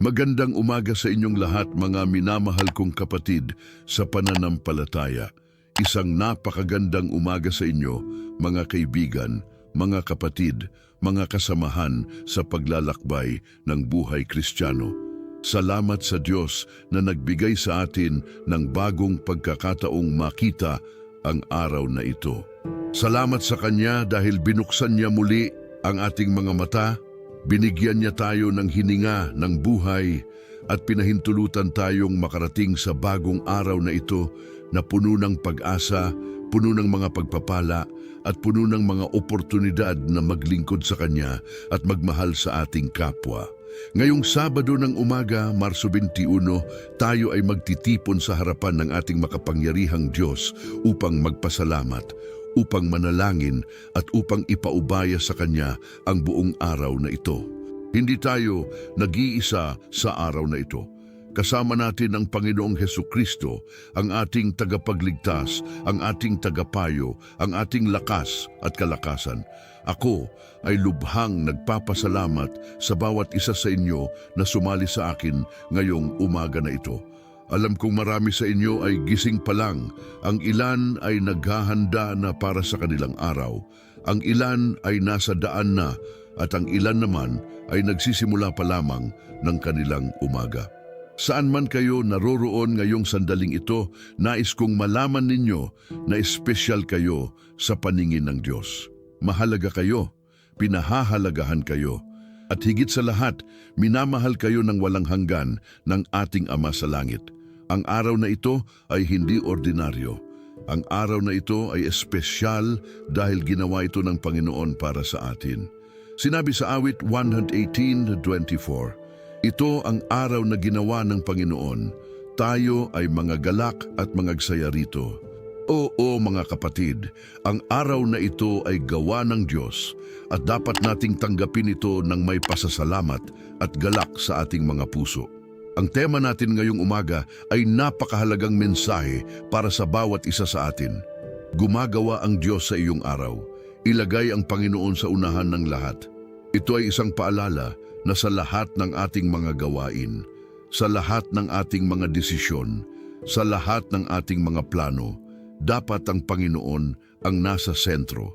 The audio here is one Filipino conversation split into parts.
Magandang umaga sa inyong lahat mga minamahal kong kapatid sa pananampalataya. Isang napakagandang umaga sa inyo mga kaibigan, mga kapatid, mga kasamahan sa paglalakbay ng buhay Kristiyano. Salamat sa Diyos na nagbigay sa atin ng bagong pagkakataong makita ang araw na ito. Salamat sa Kanya dahil binuksan niya muli ang ating mga mata. Binigyan niya tayo ng hininga ng buhay at pinahintulutan tayong makarating sa bagong araw na ito na puno ng pag-asa, puno ng mga pagpapala at puno ng mga oportunidad na maglingkod sa Kanya at magmahal sa ating kapwa. Ngayong Sabado ng umaga, Marso 21, tayo ay magtitipon sa harapan ng ating makapangyarihang Diyos upang magpasalamat, upang manalangin at upang ipaubaya sa Kanya ang buong araw na ito. Hindi tayo nag-iisa sa araw na ito. Kasama natin ang Panginoong Hesukristo, ang ating tagapagligtas, ang ating tagapayo, ang ating lakas at kalakasan. Ako ay lubhang nagpapasalamat sa bawat isa sa inyo na sumali sa akin ngayong umaga na ito. Alam kong marami sa inyo ay gising pa lang, ang ilan ay naghahanda na para sa kanilang araw, ang ilan ay nasa daan na at ang ilan naman ay nagsisimula pa lamang ng kanilang umaga. Saan man kayo naroroon ngayong sandaling ito, nais kong malaman ninyo na espesyal kayo sa paningin ng Diyos. Mahalaga kayo, pinahahalagahan kayo, at higit sa lahat, minamahal kayo ng walang hanggan ng ating Ama sa Langit. Ang araw na ito ay hindi ordinaryo. Ang araw na ito ay espesyal dahil ginawa ito ng Panginoon para sa atin. Sinabi sa awit 118:24, ito ang araw na ginawa ng Panginoon. Tayo ay mga galak at mangagsaya rito. Oo mga kapatid, ang araw na ito ay gawa ng Diyos at dapat nating tanggapin ito ng may pasasalamat at galak sa ating mga puso. Ang tema natin ngayong umaga ay napakahalagang mensahe para sa bawat isa sa atin. Gumagawa ang Diyos sa iyong araw. Ilagay ang Panginoon sa unahan ng lahat. Ito ay isang paalala na sa lahat ng ating mga gawain, sa lahat ng ating mga desisyon, sa lahat ng ating mga plano, dapat ang Panginoon ang nasa sentro.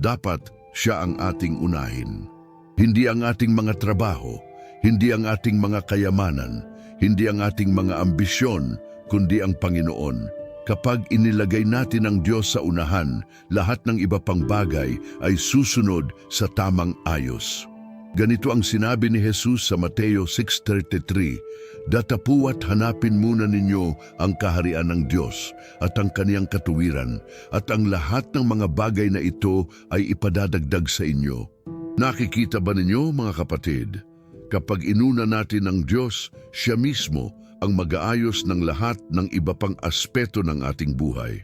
Dapat Siya ang ating unahin. Hindi ang ating mga trabaho, hindi ang ating mga kayamanan, hindi ang ating mga ambisyon, kundi ang Panginoon. Kapag inilagay natin ang Diyos sa unahan, lahat ng iba pang bagay ay susunod sa tamang ayos. Ganito ang sinabi ni Jesus sa Mateo 6:33, datapuat hanapin muna ninyo ang kaharian ng Diyos at ang kaniyang katuwiran, at ang lahat ng mga bagay na ito ay ipadadagdag sa inyo. Nakikita ba ninyo mga kapatid? Kapag inuna natin ang Diyos, Siya mismo ang mag-aayos ng lahat ng iba pang aspeto ng ating buhay.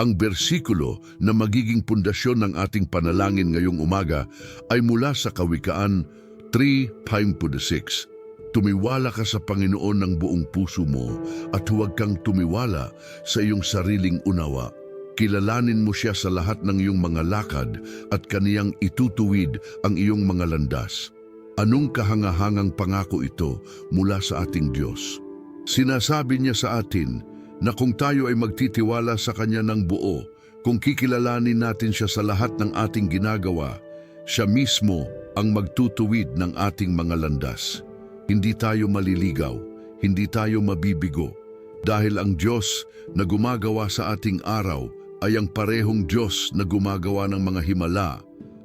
Ang bersikulo na magiging pundasyon ng ating panalangin ngayong umaga ay mula sa Kawikaan 3:5-6. Tumiwala ka sa Panginoon ng buong puso mo at huwag kang tumiwala sa iyong sariling unawa. Kilalanin mo Siya sa lahat ng iyong mga lakad at Kaniyang itutuwid ang iyong mga landas. Anong kahangahangang pangako ito mula sa ating Diyos? Sinasabi Niya sa atin na kung tayo ay magtitiwala sa Kanya ng buo, kung kikilalanin natin Siya sa lahat ng ating ginagawa, Siya mismo ang magtutuwid ng ating mga landas. Hindi tayo maliligaw, hindi tayo mabibigo, dahil ang Diyos na gumagawa sa ating araw ay ang parehong Diyos na gumagawa ng mga himala,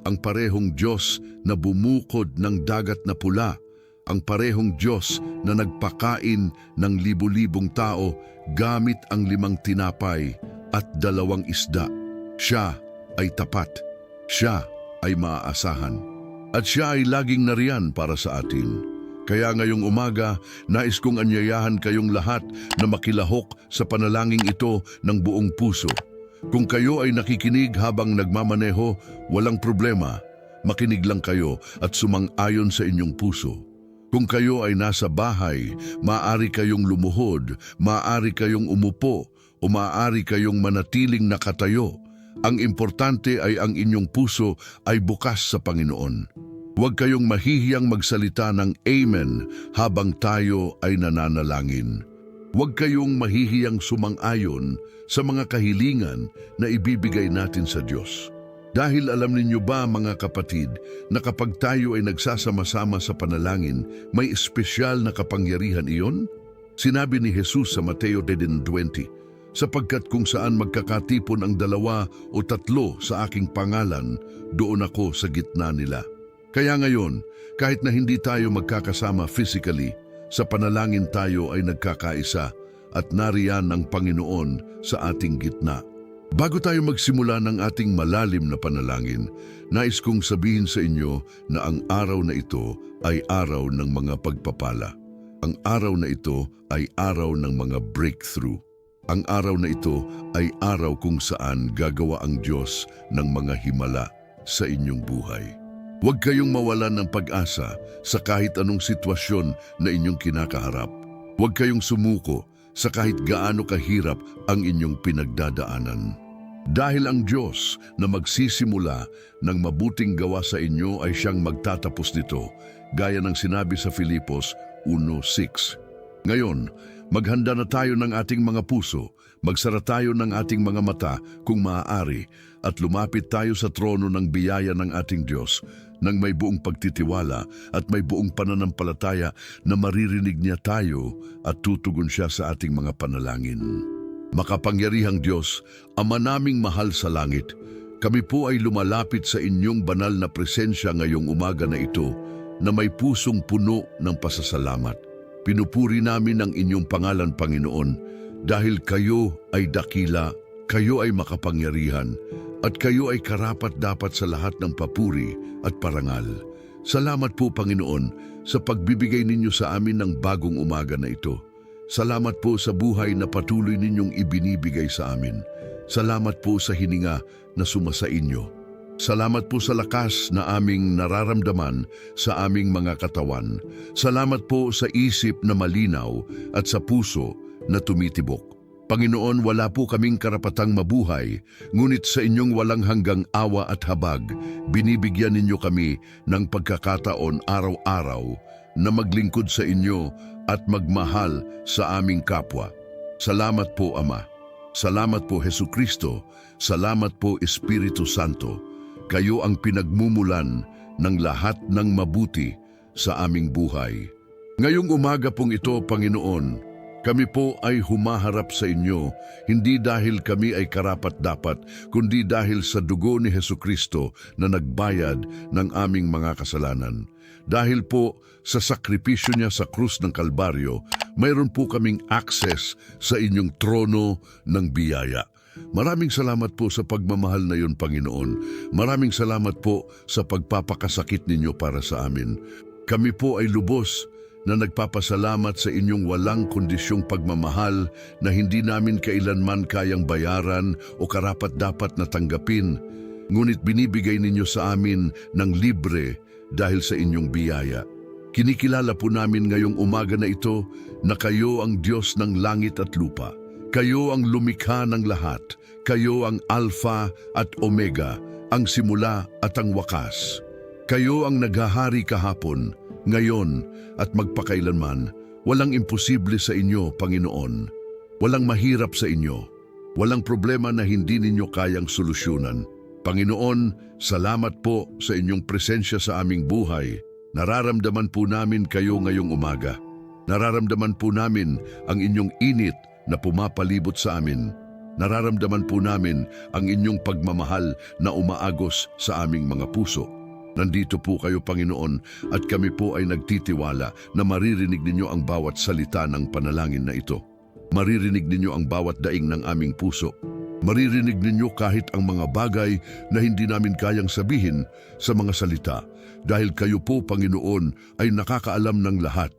ang parehong Diyos na bumukod ng dagat na pula, ang parehong Diyos na nagpakain ng libu-libong tao gamit ang 5 tinapay at 2 isda. Siya ay tapat, Siya ay maaasahan, at Siya ay laging nariyan para sa atin. Kaya ngayong umaga, nais kong anyayahan kayong lahat na makilahok sa panalangin ito ng buong puso. Kung kayo ay nakikinig habang nagmamaneho, walang problema. Makinig lang kayo at sumang-ayon sa inyong puso. Kung kayo ay nasa bahay, maaari kayong lumuhod, maaari kayong umupo, o maaari kayong manatiling nakatayo. Ang importante ay ang inyong puso ay bukas sa Panginoon. Huwag kayong mahihiyang magsalita ng Amen habang tayo ay nananalangin. Huwag kayong mahihiyang sumang-ayon sa mga kahilingan na ibibigay natin sa Diyos. Dahil alam ninyo ba mga kapatid na kapag tayo ay nagsasama-sama sa panalangin, may espesyal na kapangyarihan iyon? Sinabi ni Jesus sa Mateo 10:20, sapagkat kung saan magkakatipon ang 2 o 3 sa aking pangalan, doon ako sa gitna nila. Kaya ngayon, kahit na hindi tayo magkakasama physically, sa panalangin tayo ay nagkakaisa at nariyan ang Panginoon sa ating gitna. Bago tayo magsimula ng ating malalim na panalangin, nais kong sabihin sa inyo na ang araw na ito ay araw ng mga pagpapala. Ang araw na ito ay araw ng mga breakthrough. Ang araw na ito ay araw kung saan gagawa ang Diyos ng mga himala sa inyong buhay. Huwag kayong mawalan ng pag-asa sa kahit anong sitwasyon na inyong kinakaharap. Huwag kayong sumuko sa kahit gaano kahirap ang inyong pinagdadaanan. Dahil ang Diyos na magsisimula ng mabuting gawa sa inyo ay siyang magtatapos nito, gaya ng sinabi sa Filipos 1:6. Ngayon, maghanda na tayo ng ating mga puso, magsara tayo ng ating mga mata kung maaari, at lumapit tayo sa trono ng biyaya ng ating Diyos nang may buong pagtitiwala at may buong pananampalataya na maririnig niya tayo at tutugon siya sa ating mga panalangin. Makapangyarihang Diyos, Ama naming mahal sa langit, kami po ay lumalapit sa inyong banal na presensya ngayong umaga na ito na may pusong puno ng pasasalamat. Pinupuri namin ang inyong pangalan, Panginoon, dahil kayo ay dakila, kayo ay makapangyarihan, at kayo ay karapat-dapat sa lahat ng papuri at parangal. Salamat po, Panginoon, sa pagbibigay ninyo sa amin ng bagong umaga na ito. Salamat po sa buhay na patuloy ninyong ibinibigay sa amin. Salamat po sa hininga na sumasa inyo. Salamat po sa lakas na aming nararamdaman sa aming mga katawan. Salamat po sa isip na malinaw at sa puso na tumitibok. Panginoon, wala po kaming karapatang mabuhay, ngunit sa inyong walang hanggang awa at habag, binibigyan ninyo kami ng pagkakataon araw-araw na maglingkod sa inyo at magmahal sa aming kapwa. Salamat po, Ama. Salamat po, Hesukristo. Salamat po, Espiritu Santo. Kayo ang pinagmumulan ng lahat ng mabuti sa aming buhay. Ngayong umaga pong ito, Panginoon, kami po ay humaharap sa inyo, hindi dahil kami ay karapat-dapat, kundi dahil sa dugo ni Hesukristo na nagbayad ng aming mga kasalanan. Dahil po sa sakripisyo niya sa krus ng Kalbaryo, mayroon po kaming access sa inyong trono ng biyaya. Maraming salamat po sa pagmamahal na yun, Panginoon. Maraming salamat po sa pagpapakasakit ninyo para sa amin. Kami po ay lubos na nagpapasalamat sa inyong walang kondisyong pagmamahal na hindi namin kailanman kayang bayaran o karapat-dapat na tanggapin, ngunit binibigay ninyo sa amin ng libre dahil sa inyong biyaya. Kinikilala po namin ngayong umaga na ito na kayo ang Diyos ng langit at lupa. Kayo ang lumikha ng lahat. Kayo ang Alpha at Omega, ang simula at ang wakas. Kayo ang naghahari kahapon, ngayon at magpakailanman. Walang imposible sa inyo, Panginoon. Walang mahirap sa inyo. Walang problema na hindi ninyo kayang solusyonan. Panginoon, salamat po sa inyong presensya sa aming buhay. Nararamdaman po namin kayo ngayong umaga. Nararamdaman po namin ang inyong init na pumapalibot sa amin. Nararamdaman po namin ang inyong pagmamahal na umaagos sa aming mga puso. Nandito po kayo, Panginoon, at kami po ay nagtitiwala na maririnig ninyo ang bawat salita ng panalangin na ito. Maririnig ninyo ang bawat daing ng aming puso. Maririnig ninyo kahit ang mga bagay na hindi namin kayang sabihin sa mga salita. Dahil kayo po, Panginoon, ay nakakaalam ng lahat.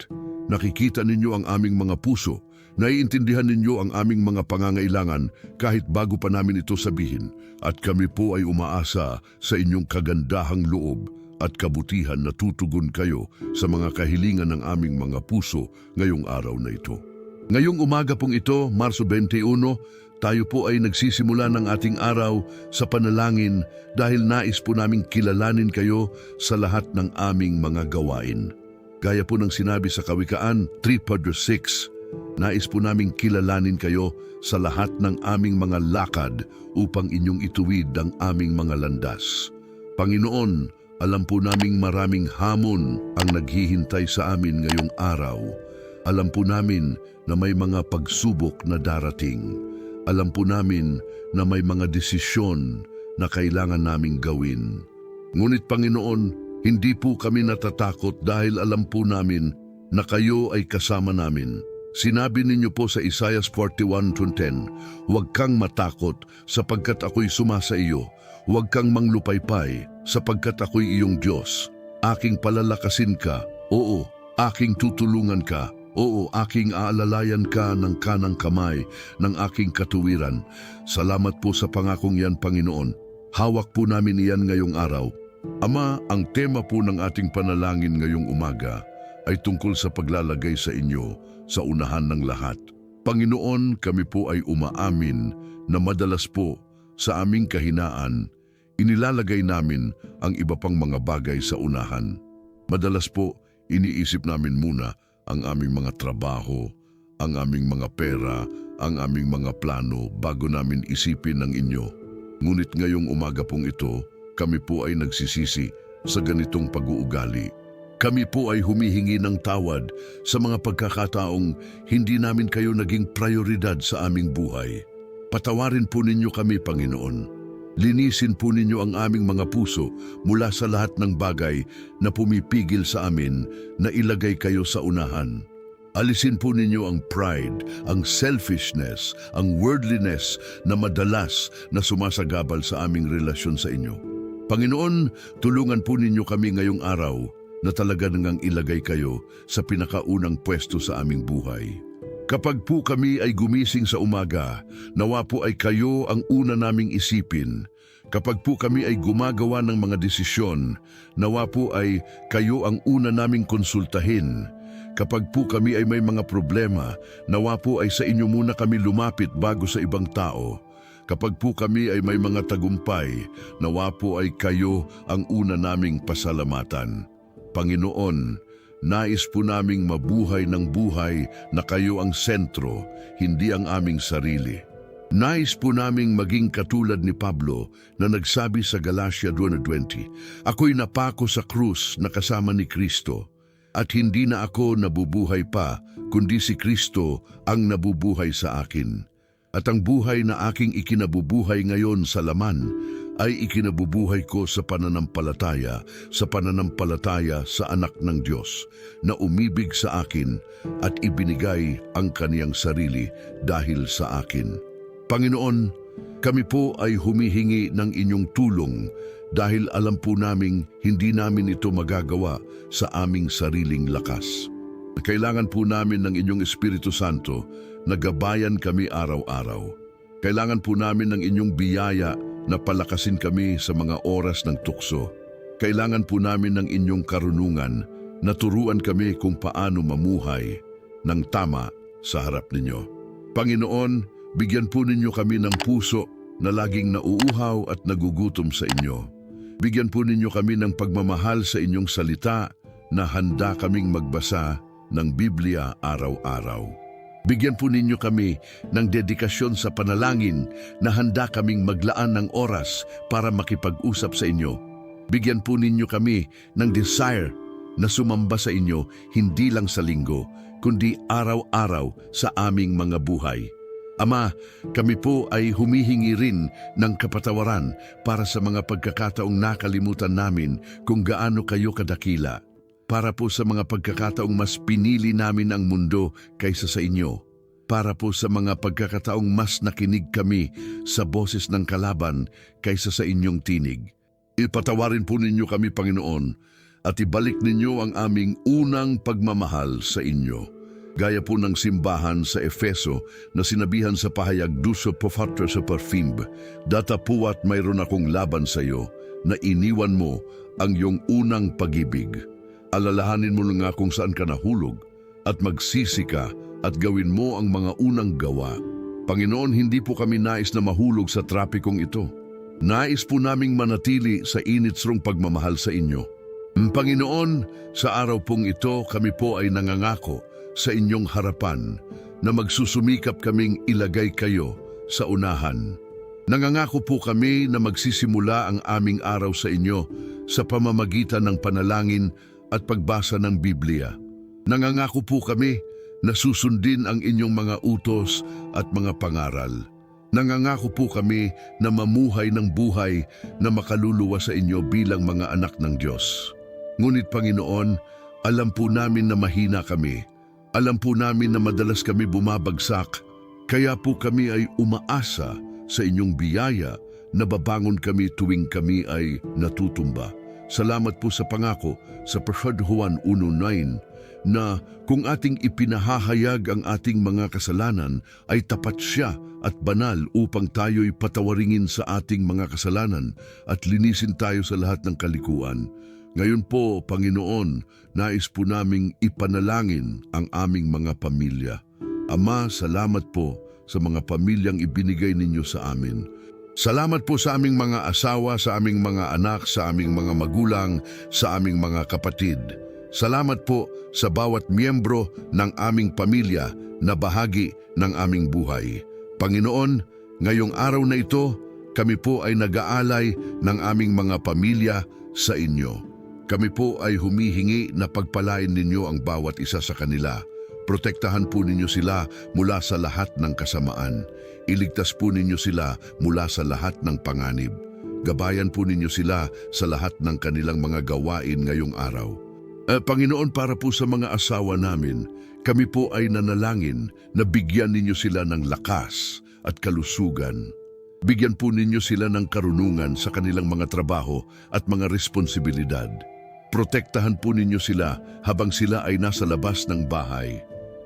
Nakikita ninyo ang aming mga puso. Naiintindihan ninyo ang aming mga pangangailangan kahit bago pa namin ito sabihin, at kami po ay umaasa sa inyong kagandahang loob at kabutihan na tutugon kayo sa mga kahilingan ng aming mga puso ngayong araw na ito. Ngayong umaga pong ito, Marso 21, tayo po ay nagsisimula ng ating araw sa panalangin dahil nais po naming kilalanin kayo sa lahat ng aming mga gawain. Gaya po ng sinabi sa Kawikaan 3:6, nais po naming kilalanin kayo sa lahat ng aming mga lakad upang inyong ituwid ang aming mga landas. Panginoon, alam po naming maraming hamon ang naghihintay sa amin ngayong araw. Alam po namin na may mga pagsubok na darating. Alam po namin na may mga desisyon na kailangan naming gawin. Ngunit Panginoon, hindi po kami natatakot dahil alam po namin na kayo ay kasama namin. Sinabi ninyo po sa Isaiah 41:10, huwag kang matakot sapagkat ako'y sumasa iyo. Huwag kang manglupaypay sapagkat ako'y iyong Diyos. Aking palalakasin ka, oo, aking tutulungan ka. Oo, aking aalalayan ka ng kanang kamay ng aking katuwiran. Salamat po sa pangakong yan, Panginoon. Hawak po namin iyan ngayong araw. Ama, ang tema po ng ating panalangin ngayong umaga ay tungkol sa paglalagay sa inyo sa unahan ng lahat. Panginoon, kami po ay umaamin na madalas po sa aming kahinaan, inilalagay namin ang iba pang mga bagay sa unahan. Madalas po, iniisip namin muna ang aming mga trabaho, ang aming mga pera, ang aming mga plano bago namin isipin ang inyo. Ngunit ngayong umaga pong ito, kami po ay nagsisisi sa ganitong pag-uugali. Kami po ay humihingi ng tawad sa mga pagkakataong hindi namin kayo naging prioridad sa aming buhay. Patawarin po ninyo kami, Panginoon. Linisin po ninyo ang aming mga puso mula sa lahat ng bagay na pumipigil sa amin na ilagay kayo sa unahan. Alisin po ninyo ang pride, ang selfishness, ang worldliness na madalas na sumasagabal sa aming relasyon sa inyo. Panginoon, tulungan po ninyo kami ngayong araw na talaga nang ilagay kayo sa pinakaunang pwesto sa aming buhay. Kapag po kami ay gumising sa umaga, nawa po ay kayo ang una naming isipin. Kapag po kami ay gumagawa ng mga desisyon, nawa po ay kayo ang una naming konsultahin. Kapag po kami ay may mga problema, nawa po ay sa inyo muna kami lumapit bago sa ibang tao. Kapag po kami ay may mga tagumpay, nawa po ay kayo ang una naming pasalamatan. Panginoon, nais po naming mabuhay ng buhay na kayo ang sentro, hindi ang aming sarili. Nais po naming maging katulad ni Pablo na nagsabi sa Galatia 2:20, ako'y napako sa krus na kasama ni Kristo, at hindi na ako nabubuhay pa, kundi si Kristo ang nabubuhay sa akin. At ang buhay na aking ikinabubuhay ngayon sa laman, ay ikinabubuhay ko sa pananampalataya sa anak ng Diyos na umibig sa akin at ibinigay ang kaniyang sarili dahil sa akin. Panginoon, kami po ay humihingi ng inyong tulong dahil alam po naming hindi namin ito magagawa sa aming sariling lakas. Kailangan po namin ng inyong Espiritu Santo na gabayan kami araw-araw. Kailangan po namin ng inyong biyaya na palakasin kami sa mga oras ng tukso. Kailangan po namin ng inyong karunungan na turuan kami kung paano mamuhay ng tama sa harap ninyo. Panginoon, bigyan po ninyo kami ng puso na laging nauuhaw at nagugutom sa inyo. Bigyan po ninyo kami ng pagmamahal sa inyong salita na handa kaming magbasa ng Biblia araw-araw. Bigyan po ninyo kami ng dedikasyon sa panalangin na handa kaming maglaan ng oras para makipag-usap sa inyo. Bigyan po ninyo kami ng desire na sumamba sa inyo hindi lang sa linggo, kundi araw-araw sa aming mga buhay. Ama, kami po ay humihingi rin ng kapatawaran para sa mga pagkakataong nakalimutan namin kung gaano kayo kadakila. Para po sa mga pagkakataong mas pinili namin ang mundo kaysa sa inyo. Para po sa mga pagkakataong mas nakinig kami sa boses ng kalaban kaysa sa inyong tinig. Ipatawarin po ninyo kami, Panginoon, at ibalik ninyo ang aming unang pagmamahal sa inyo. Gaya po ng simbahan sa Efeso na sinabihan sa pahayag duso pofatter sa perfimb, datapuat mayroon akong laban sa iyo na iniwan mo ang iyong unang pag-ibig. Alalahanin mo na nga kung saan ka nahulog at magsisi ka at gawin mo ang mga unang gawa. Panginoon, hindi po kami nais na mahulog sa trapikong ito. Nais po naming manatili sa initsrong pagmamahal sa inyo. Panginoon, sa araw pong ito kami po ay nangangako sa inyong harapan na magsusumikap kaming ilagay kayo sa unahan. Nangangako po kami na magsisimula ang aming araw sa inyo sa pamamagitan ng panalangin at pagbasa ng Biblia. Nangangako po kami na susundin ang inyong mga utos at mga pangaral. Nangangako po kami na mamuhay ng buhay na makaluluwa sa inyo bilang mga anak ng Diyos. Ngunit Panginoon, alam po namin na mahina kami. Alam po namin na madalas kami bumabagsak. Kaya po kami ay umaasa sa inyong biyaya na babangon kami tuwing kami ay natutumba. Salamat po sa pangako sa 1 Juan 1:9 na kung ating ipinahahayag ang ating mga kasalanan ay tapat siya at banal upang tayo'y patawaringin sa ating mga kasalanan at linisin tayo sa lahat ng kalikuan. Ngayon po, Panginoon, nais po naming ipanalangin ang aming mga pamilya. Ama, salamat po sa mga pamilyang ibinigay ninyo sa amin. Salamat po sa aming mga asawa, sa aming mga anak, sa aming mga magulang, sa aming mga kapatid. Salamat po sa bawat miyembro ng aming pamilya na bahagi ng aming buhay. Panginoon, ngayong araw na ito, kami po ay nag-aalay ng aming mga pamilya sa inyo. Kami po ay humihingi na pagpalain ninyo ang bawat isa sa kanila. Protektahan po ninyo sila mula sa lahat ng kasamaan. Iligtas po ninyo sila mula sa lahat ng panganib. Gabayan po ninyo sila sa lahat ng kanilang mga gawain ngayong araw. Panginoon, para po sa mga asawa namin, kami po ay nanalangin na bigyan ninyo sila ng lakas at kalusugan. Bigyan po ninyo sila ng karunungan sa kanilang mga trabaho at mga responsibilidad. Protektahan po ninyo sila habang sila ay nasa labas ng bahay.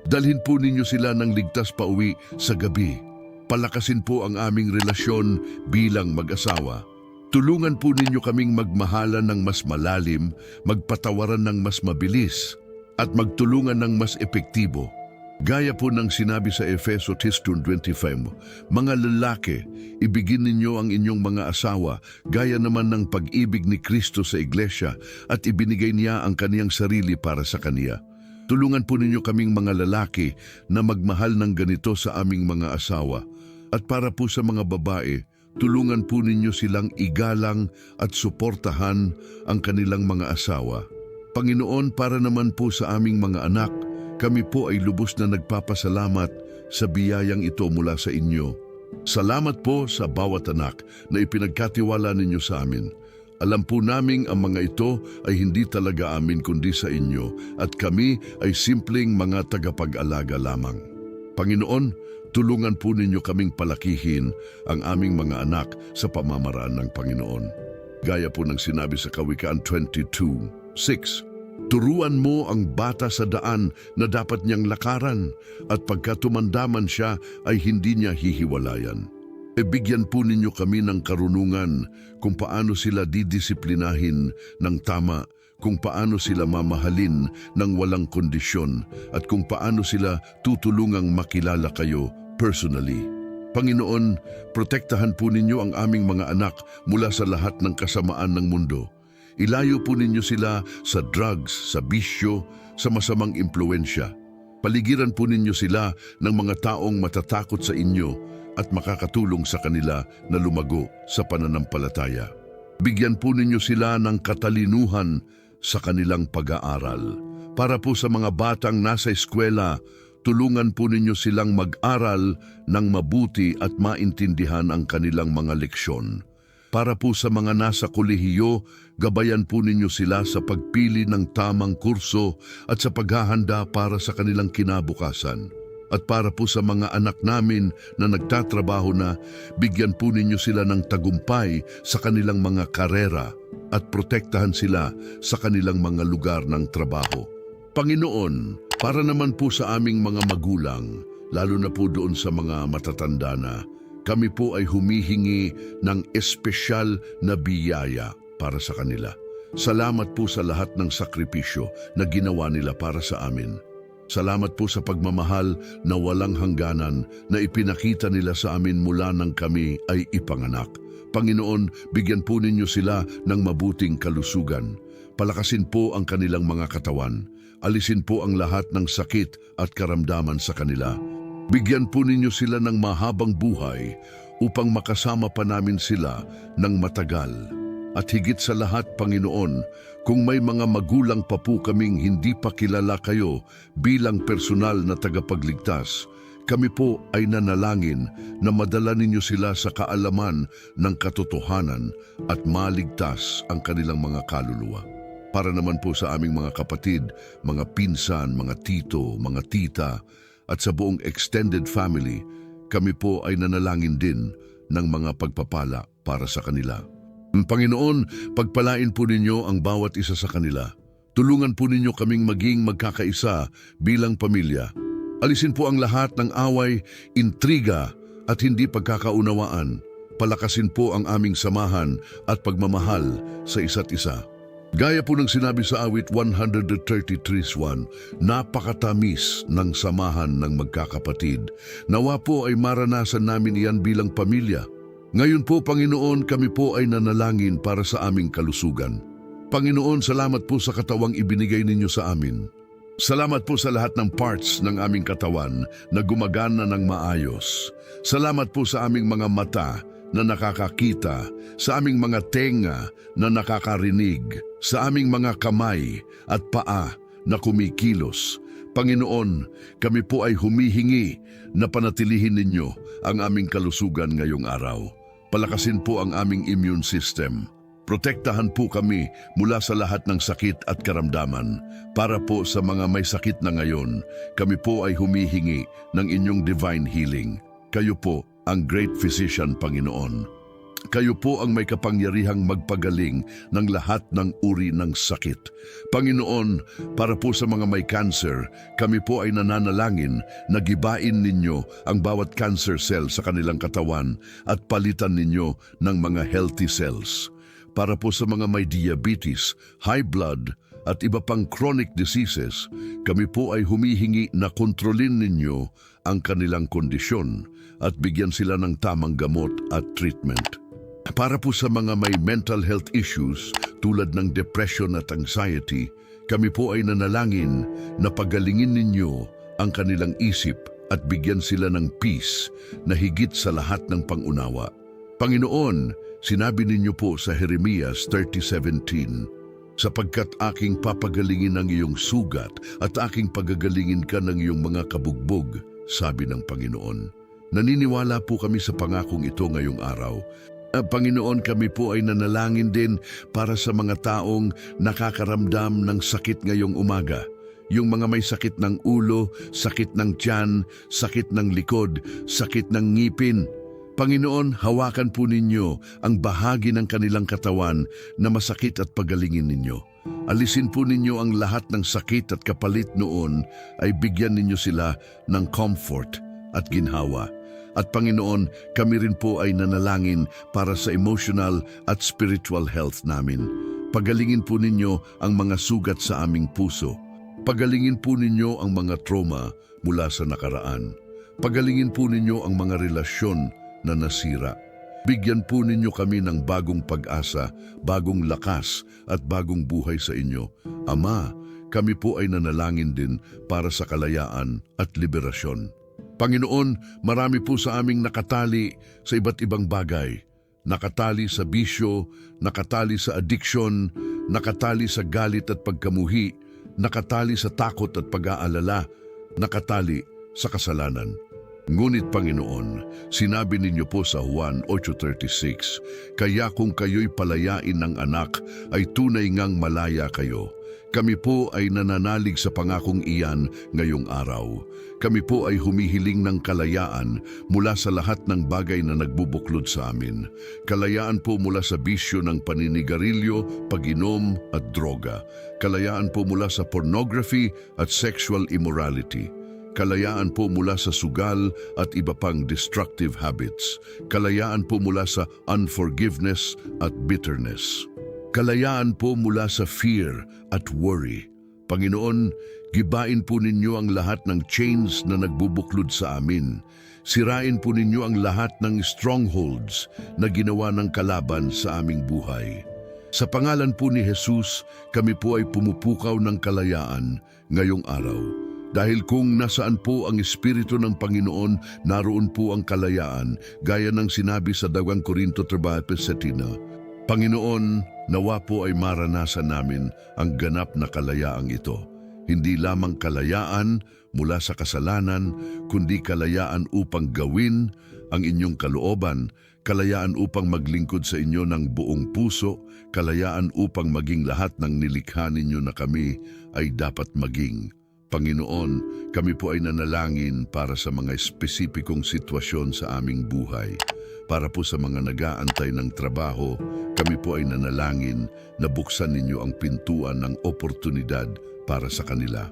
Dalhin po ninyo sila ng ligtas pauwi sa gabi. Palakasin po ang aming relasyon bilang mag-asawa. Tulungan po ninyo kaming magmahalan ng mas malalim, magpatawaran ng mas mabilis, at magtulungan ng mas epektibo. Gaya po ng sinabi sa Efeso 3:25, mga lalaki, ibigin ninyo ang inyong mga asawa gaya naman ng pag-ibig ni Kristo sa Iglesia at ibinigay niya ang kaniyang sarili para sa kaniya. Tulungan po ninyo kaming mga lalaki na magmahal ng ganito sa aming mga asawa. At para po sa mga babae, tulungan po ninyo silang igalang at suportahan ang kanilang mga asawa. Panginoon, para naman po sa aming mga anak, kami po ay lubos na nagpapasalamat sa biyayang ito mula sa inyo. Salamat po sa bawat anak na ipinagkatiwala ninyo sa amin. Alam po naming ang mga ito ay hindi talaga amin kundi sa inyo at kami ay simpleng mga tagapag-alaga lamang. Panginoon, tulungan po ninyo kaming palakihin ang aming mga anak sa pamamaraan ng Panginoon. Gaya po ng sinabi sa Kawikaan 22:6, turuan mo ang bata sa daan na dapat niyang lakaran at pagka tumandaman siya ay hindi niya hihiwalayan. Bigyan po ninyo kami ng karunungan kung paano sila didisiplinahin ng tama, kung paano sila mamahalin ng walang kondisyon, at kung paano sila tutulungang makilala kayo personally. Panginoon, protektahan po ninyo ang aming mga anak mula sa lahat ng kasamaan ng mundo. Ilayo po ninyo sila sa drugs, sa bisyo, sa masamang impluensya. Paligiran po ninyo sila ng mga taong matatakot sa inyo at makakatulong sa kanila na lumago sa pananampalataya. Bigyan po ninyo sila ng katalinuhan sa kanilang pag-aaral. Para po sa mga batang nasa eskwela, tulungan po ninyo silang mag-aral ng mabuti at maintindihan ang kanilang mga leksyon. Para po sa mga nasa kolehiyo, gabayan po ninyo sila sa pagpili ng tamang kurso at sa paghahanda para sa kanilang kinabukasan. At para po sa mga anak namin na nagtatrabaho na, bigyan po ninyo sila ng tagumpay sa kanilang mga karera at protektahan sila sa kanilang mga lugar ng trabaho. Panginoon, para naman po sa aming mga magulang, lalo na po doon sa mga matatanda na, kami po ay humihingi ng espesyal na biyaya para sa kanila. Salamat po sa lahat ng sakripisyo na ginawa nila para sa amin. Salamat po sa pagmamahal na walang hangganan na ipinakita nila sa amin mula nang kami ay ipanganak. Panginoon, bigyan po ninyo sila ng mabuting kalusugan. Palakasin po ang kanilang mga katawan. Alisin po ang lahat ng sakit at karamdaman sa kanila. Bigyan po ninyo sila ng mahabang buhay upang makasama pa namin sila ng matagal. At higit sa lahat, Panginoon, kung may mga magulang pa po kaming hindi pa kilala kayo bilang personal na tagapagligtas, kami po ay nanalangin na madala ninyo sila sa kaalaman ng katotohanan at maligtas ang kanilang mga kaluluwa. Para naman po sa aming mga kapatid, mga pinsan, mga tito, mga tita, at sa buong extended family, kami po ay nanalangin din ng mga pagpapala para sa kanila. Panginoon, pagpalain po ninyo ang bawat isa sa kanila. Tulungan po ninyo kaming maging magkakaisa bilang pamilya. Alisin po ang lahat ng away, intriga at hindi pagkakaunawaan. Palakasin po ang aming samahan at pagmamahal sa isa't isa. Gaya po ng sinabi sa awit 133:1, napakatamis ng samahan ng magkakapatid. Nawa po ay maranasan namin iyan bilang pamilya. Ngayon po, Panginoon, kami po ay nanalangin para sa aming kalusugan. Panginoon, salamat po sa katawang ibinigay ninyo sa amin. Salamat po sa lahat ng parts ng aming katawan na gumagana ng maayos. Salamat po sa aming mga mata na nakakakita, sa aming mga tenga na nakakarinig, sa aming mga kamay at paa na kumikilos. Panginoon, kami po ay humihingi na panatilihin ninyo ang aming kalusugan ngayong araw. Palakasin po ang aming immune system. Protektahan po kami mula sa lahat ng sakit at karamdaman. Para po sa mga may sakit na ngayon, kami po ay humihingi ng inyong divine healing. Kayo po ang Great Physician, Panginoon. Kayo po ang may kapangyarihang magpagaling ng lahat ng uri ng sakit. Panginoon, para po sa mga may cancer, kami po ay nananalangin na gibain ninyo ang bawat cancer cell sa kanilang katawan at palitan ninyo ng mga healthy cells. Para po sa mga may diabetes, high blood at iba pang chronic diseases, kami po ay humihingi na kontrolin ninyo ang kanilang kondisyon at bigyan sila ng tamang gamot at treatment. Para po sa mga may mental health issues tulad ng depression at anxiety, kami po ay nanalangin na pagalingin ninyo ang kanilang isip at bigyan sila ng peace na higit sa lahat ng pangunawa. Panginoon, sinabi ninyo po sa Jeremias 30:17, sapagkat aking papagalingin ang iyong sugat at aking pagagalingin ka ng iyong mga kabugbog, sabi ng Panginoon. Naniniwala po kami sa pangakong ito ngayong araw. Panginoon, kami po ay nanalangin din para sa mga taong nakakaramdam ng sakit ngayong umaga. Yung mga may sakit ng ulo, sakit ng tiyan, sakit ng likod, sakit ng ngipin. Panginoon, hawakan po ninyo ang bahagi ng kanilang katawan na masakit at pagalingin ninyo. Alisin po ninyo ang lahat ng sakit at kapalit noon ay bigyan ninyo sila ng comfort at ginhawa. At Panginoon, kami rin po ay nanalangin para sa emotional at spiritual health namin. Pagalingin po ninyo ang mga sugat sa aming puso. Pagalingin po ninyo ang mga trauma mula sa nakaraan. Pagalingin po ninyo ang mga relasyon na nasira. Bigyan po ninyo kami ng bagong pag-asa, bagong lakas at bagong buhay sa inyo. Ama, kami po ay nanalangin din para sa kalayaan at liberasyon. Panginoon, marami po sa aming nakatali sa iba't ibang bagay. Nakatali sa bisyo, nakatali sa addiction, nakatali sa galit at pagkamuhi, nakatali sa takot at pag-aalala, nakatali sa kasalanan. Ngunit Panginoon, sinabi ninyo po sa Juan 8:36, kaya kung kayo'y palayain ng anak, ay tunay ngang malaya kayo. Kami po ay nananalig sa pangakong iyan ngayong araw. Kami po ay humihiling ng kalayaan mula sa lahat ng bagay na nagbubuklod sa amin. Kalayaan po mula sa bisyo ng paninigarilyo, pag-inom at droga. Kalayaan po mula sa pornography at sexual immorality. Kalayaan po mula sa sugal at iba pang destructive habits. Kalayaan po mula sa unforgiveness at bitterness. Kalayaan po mula sa fear at worry. Panginoon, gibain po ninyo ang lahat ng chains na nagbubuklod sa amin. Sirain po ninyo ang lahat ng strongholds na ginawa ng kalaban sa aming buhay. Sa pangalan po ni Jesus, kami po ay pumupukaw ng kalayaan ngayong araw. Dahil kung nasaan po ang Espiritu ng Panginoon, naroon po ang kalayaan, gaya ng sinabi sa 2 Korinto 3:7. Panginoon, nawa po ay maranasan namin ang ganap na kalayaang ito. Hindi lamang kalayaan mula sa kasalanan, kundi kalayaan upang gawin ang inyong kalooban, kalayaan upang maglingkod sa inyo ng buong puso, kalayaan upang maging lahat ng nilikha ninyo na kami ay dapat maging. Panginoon, kami po ay nanalangin para sa mga espesipikong sitwasyon sa aming buhay. Para po sa mga nag-aantay ng trabaho, kami po ay nanalangin na buksan ninyo ang pintuan ng oportunidad para sa kanila.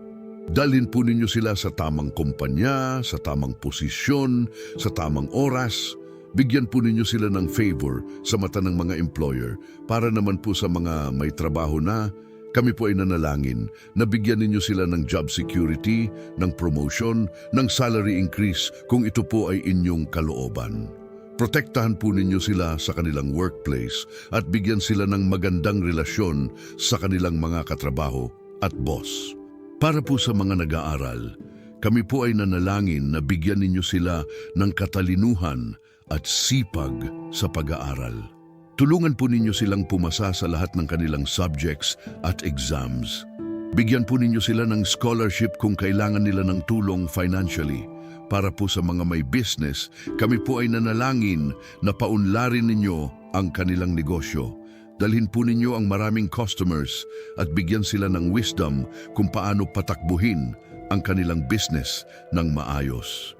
Dalhin po ninyo sila sa tamang kumpanya, sa tamang posisyon, sa tamang oras. Bigyan po ninyo sila ng favor sa mata ng mga employer. Para naman po sa mga may trabaho na, kami po ay nanalangin na bigyan ninyo sila ng job security, ng promotion, ng salary increase kung ito po ay inyong kalooban. Protektahan po ninyo sila sa kanilang workplace at bigyan sila ng magandang relasyon sa kanilang mga katrabaho at boss. Para po sa mga nag-aaral, kami po ay nanalangin na bigyan ninyo sila ng katalinuhan at sipag sa pag-aaral. Tulungan po ninyo silang pumasa sa lahat ng kanilang subjects at exams. Bigyan po ninyo sila ng scholarship kung kailangan nila ng tulong financially. Para po sa mga may business, kami po ay nanalangin na paunlarin ninyo ang kanilang negosyo. Dalhin po ninyo ang maraming customers at bigyan sila ng wisdom kung paano patakbuhin ang kanilang business ng maayos.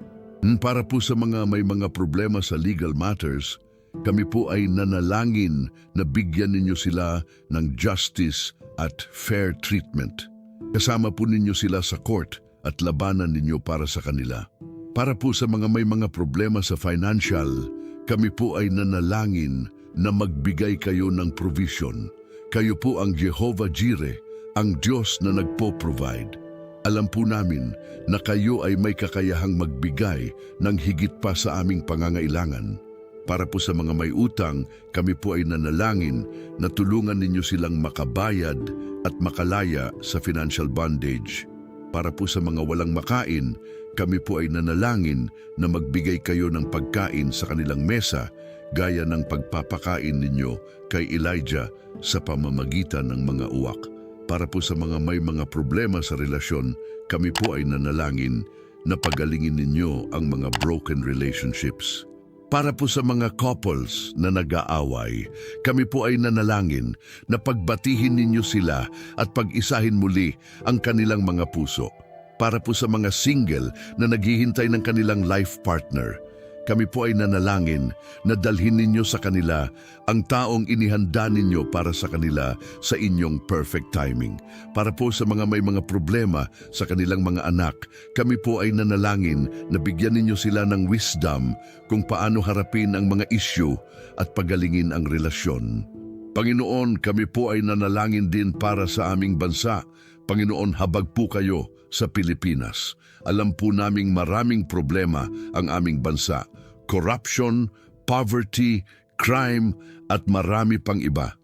Para po sa mga may mga problema sa legal matters, kami po ay nanalangin na bigyan ninyo sila ng justice at fair treatment. Kasama po ninyo sila sa court at labanan ninyo para sa kanila. Para po sa mga may mga problema sa financial, kami po ay nanalangin na magbigay kayo ng provision. Kayo po ang Jehovah Jireh, ang Diyos na nagpo-provide. Alam po namin na kayo ay may kakayahang magbigay ng higit pa sa aming pangangailangan. Para po sa mga may utang, kami po ay nanalangin na tulungan ninyo silang makabayad at makalaya sa financial bondage. Para po sa mga walang makain, kami po ay nanalangin na magbigay kayo ng pagkain sa kanilang mesa gaya ng pagpapakain ninyo kay Elijah sa pamamagitan ng mga uwak. Para po sa mga may mga problema sa relasyon, kami po ay nanalangin na pagalingin ninyo ang mga broken relationships. Para po sa mga couples na nag-aaway, kami po ay nanalangin na pagbatihin ninyo sila at pag-isahin muli ang kanilang mga puso. Para po sa mga single na naghihintay ng kanilang life partner, kami po ay nanalangin na dalhin ninyo sa kanila ang taong inihanda ninyo para sa kanila sa inyong perfect timing. Para po sa mga may mga problema sa kanilang mga anak, kami po ay nanalangin na bigyan ninyo sila ng wisdom kung paano harapin ang mga issue at pagalingin ang relasyon. Panginoon, kami po ay nanalangin din para sa aming bansa. Panginoon, habag po kayo sa Pilipinas. Alam po naming maraming problema ang aming bansa. Corruption, poverty, crime at marami pang iba.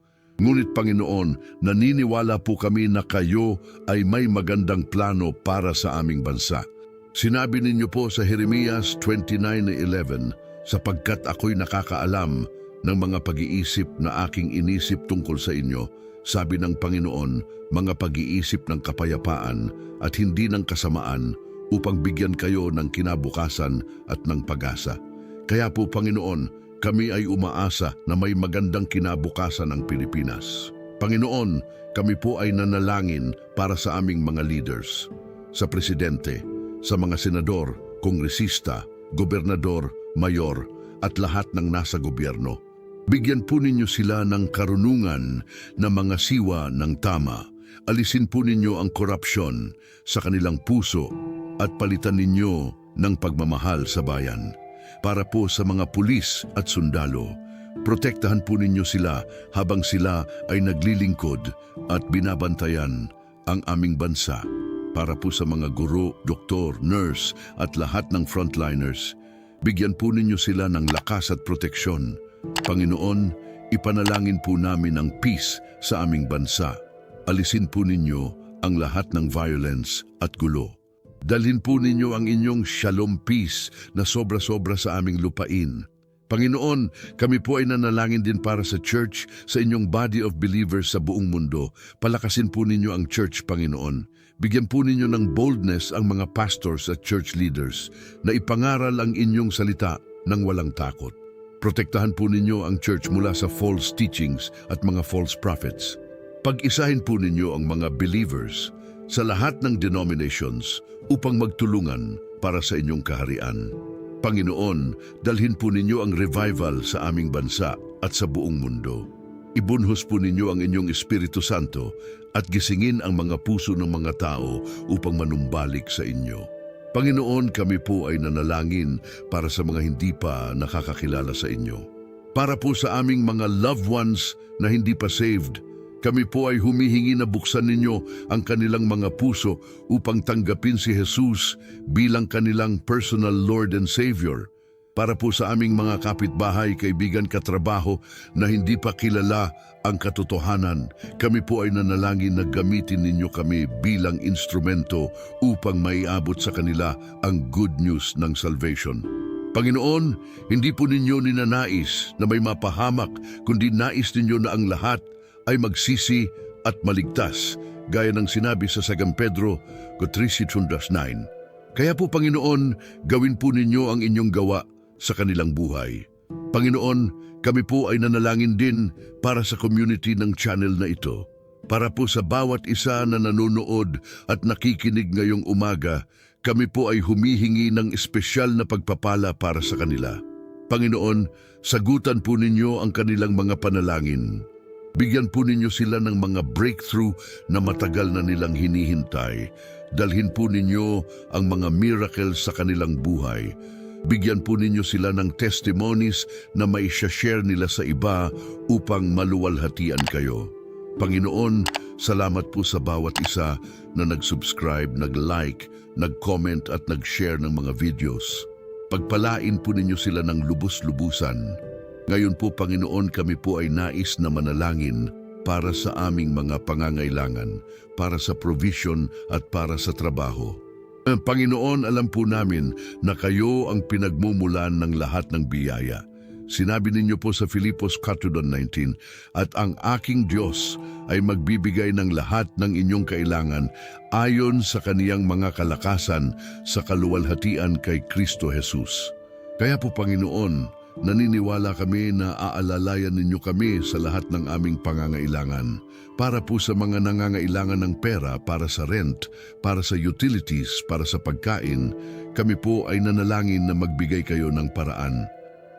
Ngunit Panginoon, naniniwala po kami na kayo ay may magandang plano para sa aming bansa. Sinabi ninyo po sa Jeremias 29:11, sapagkat ako'y nakakaalam ng mga pag-iisip na aking inisip tungkol sa inyo, sabi ng Panginoon, mga pag-iisip ng kapayapaan at hindi ng kasamaan upang bigyan kayo ng kinabukasan at ng pag-asa. Kaya po Panginoon, kami ay umaasa na may magandang kinabukasan ang Pilipinas. Panginoon, kami po ay nanalangin para sa aming mga leaders, sa presidente, sa mga senador, kongresista, gobernador, mayor at lahat ng nasa gobyerno. Bigyan po ninyo sila ng karunungan na mga siwa ng tama. Alisin po ninyo ang korupsyon sa kanilang puso at palitan ninyo ng pagmamahal sa bayan. Para po sa mga pulis at sundalo, protektahan po ninyo sila habang sila ay naglilingkod at binabantayan ang aming bansa. Para po sa mga guro, doktor, nurse at lahat ng frontliners, bigyan po ninyo sila ng lakas at proteksyon. Panginoon, ipanalangin po namin ang peace sa aming bansa. Alisin po ninyo ang lahat ng violence at gulo. Dalhin po ninyo ang inyong shalom peace na sobra-sobra sa aming lupain. Panginoon, kami po ay nanalangin din para sa church, sa inyong body of believers sa buong mundo. Palakasin po ninyo ang church, Panginoon. Bigyan po ninyo ng boldness ang mga pastors at church leaders na ipangaral ang inyong salita ng walang takot. Protektahan po ninyo ang church mula sa false teachings at mga false prophets. Pag-isahin po ninyo ang mga believers sa lahat ng denominations upang magtulungan para sa inyong kaharian. Panginoon, dalhin po ninyo ang revival sa aming bansa at sa buong mundo. Ibunhos po ninyo ang inyong Espiritu Santo at gisingin ang mga puso ng mga tao upang manumbalik sa inyo. Panginoon, kami po ay nanalangin para sa mga hindi pa nakakakilala sa inyo. Para po sa aming mga loved ones na hindi pa saved, kami po ay humihingi na buksan ninyo ang kanilang mga puso upang tanggapin si Jesus bilang kanilang personal Lord and Savior. Para po sa aming mga kapitbahay, kaibigan, katrabaho na hindi pa kilala ang katotohanan, kami po ay nanalangin na gamitin ninyo kami bilang instrumento upang maiabot sa kanila ang good news ng salvation. Panginoon, hindi po ninyo ninanais na may mapahamak, kundi nais ninyo na ang lahat ay magsisi at maligtas, gaya ng sinabi sa 2 Pedro 3:9. Kaya po, Panginoon, gawin po ninyo ang inyong gawa sa kanilang buhay. Panginoon, kami po ay nanalangin din para sa community ng channel na ito. Para po sa bawat isa na nanonood at nakikinig ngayong umaga, kami po ay humihingi ng espesyal na pagpapala para sa kanila. Panginoon, sagutan po ninyo ang kanilang mga panalangin. Bigyan po ninyo sila ng mga breakthrough na matagal na nilang hinihintay. Dalhin po ninyo ang mga miracles sa kanilang buhay. Bigyan po ninyo sila ng testimonies na maishashare nila sa iba upang maluwalhatian kayo. Panginoon, salamat po sa bawat isa na nag-subscribe, nag-like, nag-comment at nag-share ng mga videos. Pagpalain po ninyo sila ng lubos-lubusan. Ngayon po, Panginoon, kami po ay nais na manalangin para sa aming mga pangangailangan, para sa provision at para sa trabaho. Panginoon, alam po namin na kayo ang pinagmumulan ng lahat ng biyaya. Sinabi ninyo po sa Filipos 4:19, at ang aking Diyos ay magbibigay ng lahat ng inyong kailangan ayon sa kaniyang mga kalakasan sa kaluwalhatian kay Kristo Jesus. Kaya po, Panginoon, naniniwala kami na aalalayan ninyo kami sa lahat ng aming pangangailangan. Para po sa mga nangangailangan ng pera para sa rent, para sa utilities, para sa pagkain, kami po ay nanalangin na magbigay kayo ng paraan.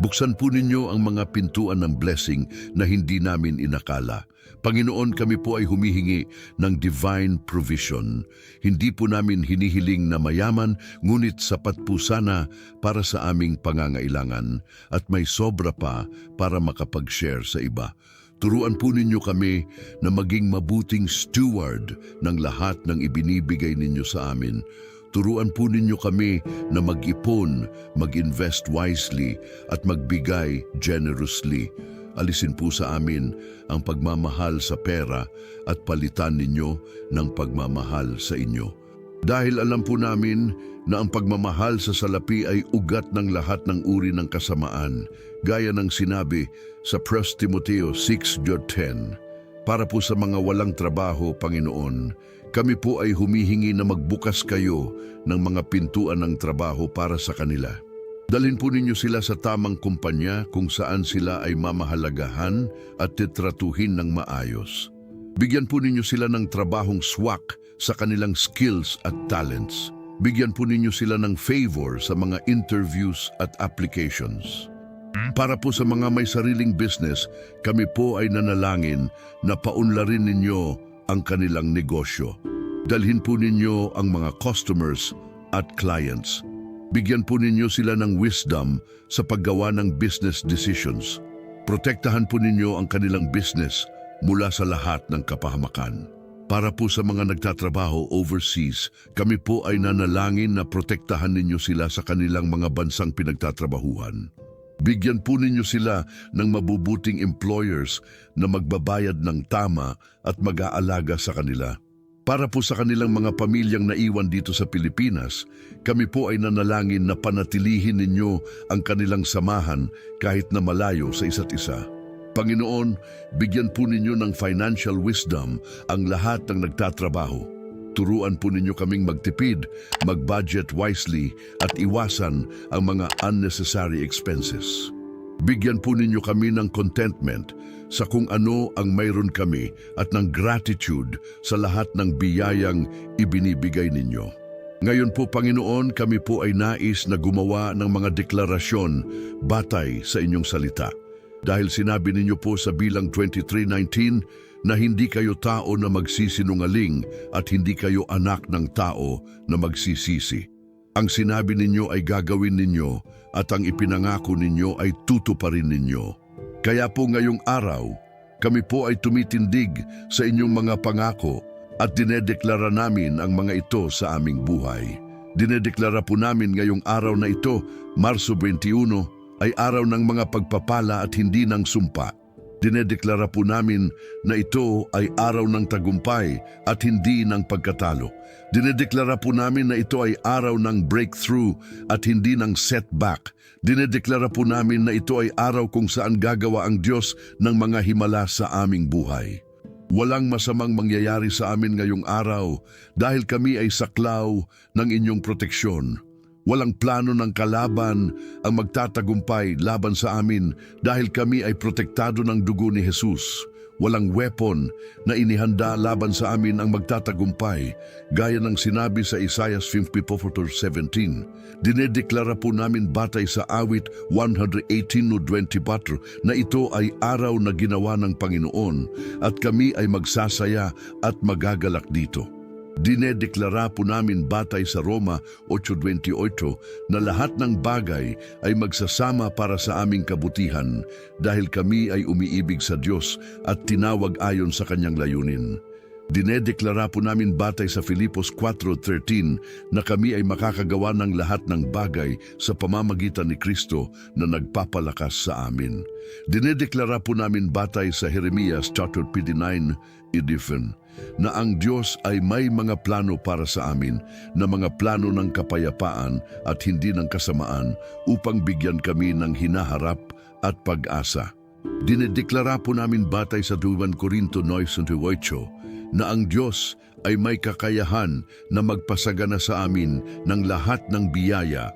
Buksan po ninyo ang mga pintuan ng blessing na hindi namin inakala. Panginoon, kami po ay humihingi ng divine provision. Hindi po namin hinihiling na mayaman, ngunit sapat po sana para sa aming pangangailangan at may sobra pa para makapag-share sa iba. Turuan po ninyo kami na maging mabuting steward ng lahat ng ibinibigay ninyo sa amin. Turuan po ninyo kami na mag-ipon, mag-invest wisely at magbigay generously. Alisin po sa amin ang pagmamahal sa pera at palitan ninyo ng pagmamahal sa inyo. Dahil alam po namin na ang pagmamahal sa salapi ay ugat ng lahat ng uri ng kasamaan, gaya ng sinabi sa 1 Timoteo 6:10. Para po sa mga walang trabaho, Panginoon, kami po ay humihingi na magbukas kayo ng mga pintuan ng trabaho para sa kanila. Dalhin po ninyo sila sa tamang kumpanya kung saan sila ay mamahalagahan at titratuhin ng maayos. Bigyan po ninyo sila ng trabahong swak sa kanilang skills at talents. Bigyan po ninyo sila ng favor sa mga interviews at applications. Para po sa mga may sariling business, kami po ay nanalangin na paunlarin ninyo ang kanilang negosyo. Dalhin po ninyo ang mga customers at clients. Bigyan po ninyo sila ng wisdom sa paggawa ng business decisions. Protektahan po ninyo ang kanilang business mula sa lahat ng kapahamakan. Para po sa mga nagtatrabaho overseas, kami po ay nanalangin na protektahan ninyo sila sa kanilang mga bansang pinagtatrabahuhan. Bigyan po ninyo sila ng mabubuting employers na magbabayad ng tama at mag-aalaga sa kanila. Para po sa kanilang mga pamilyang naiwan dito sa Pilipinas, kami po ay nanalangin na panatilihin ninyo ang kanilang samahan kahit na malayo sa isa't isa. Panginoon, bigyan po ninyo ng financial wisdom ang lahat ng nagtatrabaho. Turuan po ninyo kaming magtipid, mag-budget wisely at iwasan ang mga unnecessary expenses. Bigyan po ninyo kami ng contentment sa kung ano ang mayroon kami at ng gratitude sa lahat ng biyayang ibinibigay ninyo. Ngayon po, Panginoon, kami po ay nais na gumawa ng mga deklarasyon batay sa inyong salita. Dahil sinabi ninyo po sa bilang 23:19 na hindi kayo tao na magsisinungaling at hindi kayo anak ng tao na magsisisi. Ang sinabi ninyo ay gagawin ninyo at ang ipinangako ninyo ay tutuparin ninyo. Kaya po ngayong araw, kami po ay tumitindig sa inyong mga pangako at dinedeklara namin ang mga ito sa aming buhay. Dinedeklara po namin ngayong araw na ito, Marso 21, ay araw ng mga pagpapala at hindi ng sumpa. Dinedeklara po namin na ito ay araw ng tagumpay at hindi ng pagkatalo. Dinedeklara po namin na ito ay araw ng breakthrough at hindi ng setback. Dinedeklara po namin na ito ay araw kung saan gagawa ang Diyos ng mga himala sa aming buhay. Walang masamang mangyayari sa amin ngayong araw dahil kami ay saklaw ng inyong proteksyon. Walang plano ng kalaban ang magtatagumpay laban sa amin dahil kami ay protektado ng dugo ni Jesus. Walang weapon na inihanda laban sa amin ang magtatagumpay, gaya ng sinabi sa Isaiah 54:17. Dinedeklara po namin batay sa awit 118:24 na ito ay araw na ginawa ng Panginoon at kami ay magsasaya at magagalak dito. Dinedeklara po namin batay sa Roma 8:28 na lahat ng bagay ay magsasama para sa aming kabutihan dahil kami ay umiibig sa Diyos at tinawag ayon sa kanyang layunin. Dinedeklara po namin batay sa Filipos 4:13 na kami ay makakagawa ng lahat ng bagay sa pamamagitan ni Kristo na nagpapalakas sa amin. Dinedeklara po namin batay sa Jeremias 29:11 na ang Diyos ay may mga plano para sa amin na mga plano ng kapayapaan at hindi ng kasamaan upang bigyan kami ng hinaharap at pag-asa. Dinedeklara po namin batay sa 2 Corinto 9:8 na ang Diyos ay may kakayahan na magpasagana sa amin ng lahat ng biyaya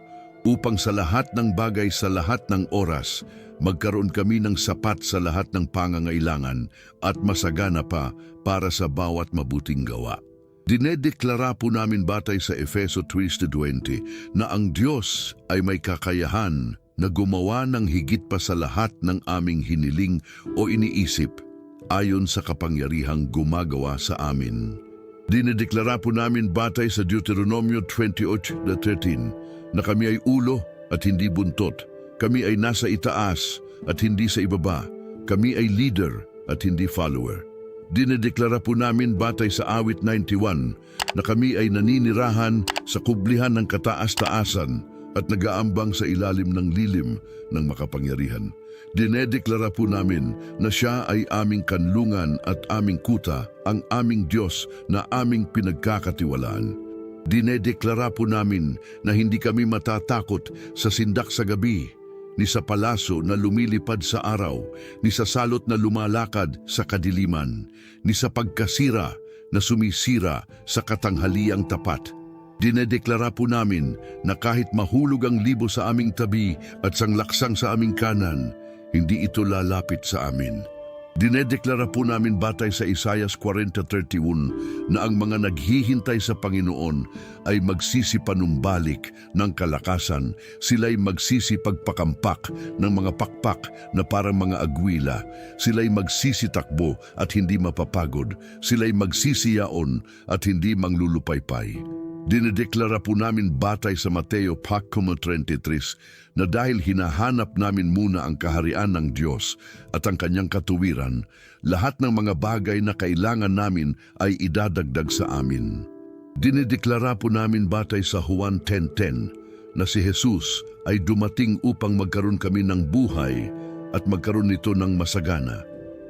upang sa lahat ng bagay sa lahat ng oras magkaroon kami ng sapat sa lahat ng pangangailangan at masagana pa para sa bawat mabuting gawa. Dinedeklara po namin batay sa Efeso 3:20 na ang Diyos ay may kakayahan na gumawa ng higit pa sa lahat ng aming hiniling o iniisip ayon sa kapangyarihang gumagawa sa amin. Dinedeklara po namin batay sa Deuteronomio 28:13 na kami ay ulo at hindi buntot. Kami ay nasa itaas at hindi sa ibaba. Kami ay leader at hindi follower. Dinedeklara po namin batay sa awit 91 na kami ay naninirahan sa kublihan ng kataas-taasan at nagaambang sa ilalim ng lilim ng makapangyarihan. Dinedeklara po namin na siya ay aming kanlungan at aming kuta, ang aming Diyos na aming pinagkakatiwalaan. Dinedeklara po namin na hindi kami matatakot sa sindak sa gabi, ni sa palaso na lumilipad sa araw, ni sa salot na lumalakad sa kadiliman, ni sa pagkasira na sumisira sa katanghaliang tapat. Dinedeklara po namin na kahit mahulog ang libo sa aming tabi at sanglaksang sa aming kanan, hindi ito lalapit sa amin. Dinedeklara po namin batay sa Isaiah 40:31 na ang mga naghihintay sa Panginoon ay magsisipanumbalik ng kalakasan. Sila'y magsisipagpakampak ng mga pakpak na parang mga agwila. Sila'y magsisitakbo at hindi mapapagod. Sila'y magsisiyaon at hindi manglulupaypay. Dinedeklara po namin batay sa Mateo 5:33 na dahil hinahanap namin muna ang kaharian ng Diyos at ang kanyang katuwiran, lahat ng mga bagay na kailangan namin ay idadagdag sa amin. Dinedeklara po namin batay sa Juan 10:10 na si Jesus ay dumating upang magkaroon kami ng buhay at magkaroon nito ng masagana.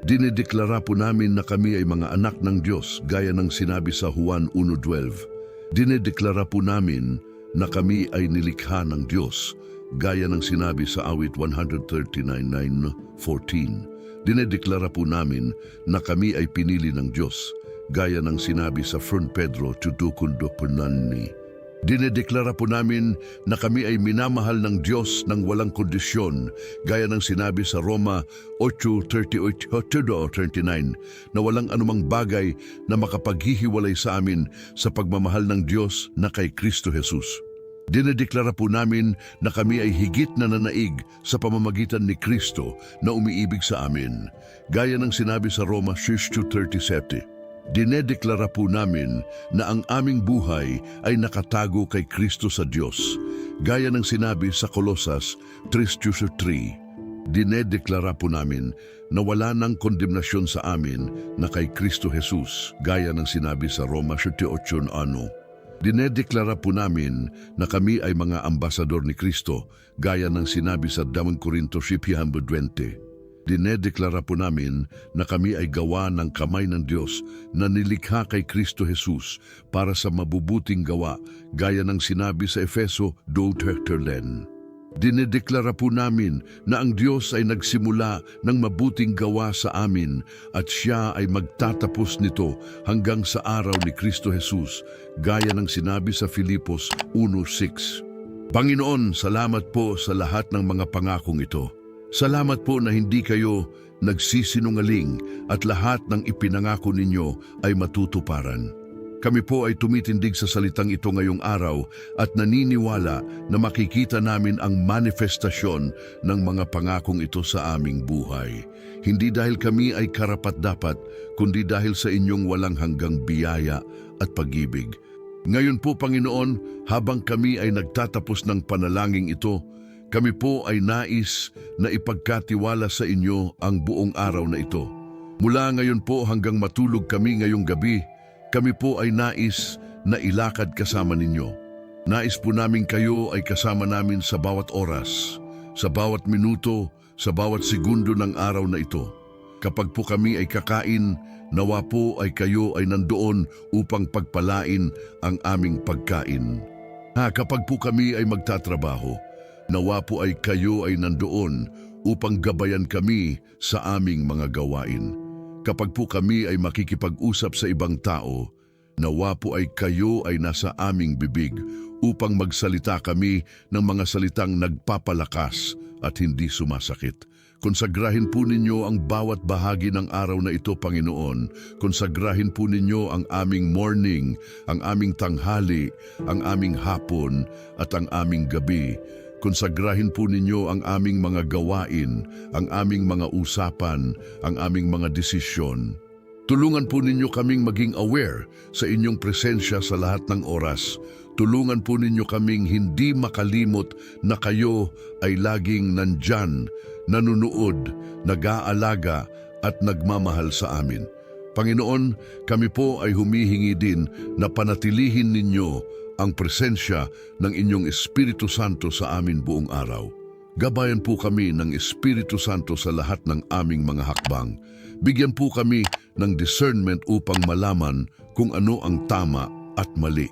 Dinedeklara po namin na kami ay mga anak ng Diyos gaya ng sinabi sa Juan 1:12. Dinedeklara po namin na kami ay nilikha ng Diyos gaya ng sinabi sa awit 139:9-14. Dinedeklara po namin na kami ay pinili ng Diyos gaya ng sinabi sa 1 Pedro 2:2. Dinedeklara po namin na kami ay minamahal ng Diyos ng walang kondisyon, gaya ng sinabi sa Roma 8:38-39 na walang anumang bagay na makapaghihiwalay sa amin sa pagmamahal ng Diyos na kay Kristo Jesus. Dinedeklara po namin na kami ay higit na nanaig sa pamamagitan ni Kristo na umiibig sa amin, gaya ng sinabi sa Roma 6:37. Dinedeklara po namin na ang aming buhay ay nakatago kay Kristo sa Diyos, gaya ng sinabi sa Kolosas 3:3. Dinedeklara po namin na wala ng kondemnasyon sa amin na kay Kristo Jesus, gaya ng sinabi sa Roma 7:8. Dinedeklara po namin na kami ay mga ambasador ni Kristo, gaya ng sinabi sa 2 Korinto 7:20. Dinedeklara po namin na kami ay gawa ng kamay ng Diyos na nilikha kay Kristo Jesus para sa mabubuting gawa, gaya ng sinabi sa Efeso 2:10. Dinedeklara po namin na ang Diyos ay nagsimula ng mabuting gawa sa amin at Siya ay magtatapos nito hanggang sa araw ni Kristo Jesus, gaya ng sinabi sa Filipos 1:6. Panginoon, salamat po sa lahat ng mga pangakong ito. Salamat po na hindi kayo nagsisinungaling at lahat ng ipinangako ninyo ay matutuparan. Kami po ay tumitindig sa salitang ito ngayong araw at naniniwala na makikita namin ang manifestasyon ng mga pangakong ito sa aming buhay. Hindi dahil kami ay karapat-dapat, kundi dahil sa inyong walang hanggang biyaya at pag-ibig. Ngayon po, Panginoon, habang kami ay nagtatapos ng panalangin ito, kami po ay nais na ipagkatiwala sa inyo ang buong araw na ito. Mula ngayon po hanggang matulog kami ngayong gabi, kami po ay nais na ilakad kasama ninyo. Nais po namin kayo ay kasama namin sa bawat oras, sa bawat minuto, sa bawat segundo ng araw na ito. Kapag po kami ay kakain, nawa po ay kayo ay nandoon upang pagpalain ang aming pagkain. Kapag po kami ay magtatrabaho, nawa po ay kayo ay nandoon upang gabayan kami sa aming mga gawain. Kapag po kami ay makikipag-usap sa ibang tao, nawa po ay kayo ay nasa aming bibig upang magsalita kami ng mga salitang nagpapalakas at hindi sumasakit. Konsagrahin po ninyo ang bawat bahagi ng araw na ito, Panginoon. Konsagrahin po ninyo ang aming morning, ang aming tanghali, ang aming hapon at ang aming gabi. Konsagrahin po ninyo ang aming mga gawain, ang aming mga usapan, ang aming mga desisyon. Tulungan po ninyo kaming maging aware sa inyong presensya sa lahat ng oras. Tulungan po ninyo kaming hindi makalimot na kayo ay laging nandyan, nanunood, nag-aalaga at nagmamahal sa amin. Panginoon, kami po ay humihingi din na panatilihin ninyo ang presensya ng inyong Espiritu Santo sa amin buong araw. Gabayan po kami ng Espiritu Santo sa lahat ng aming mga hakbang. Bigyan po kami ng discernment upang malaman kung ano ang tama at mali.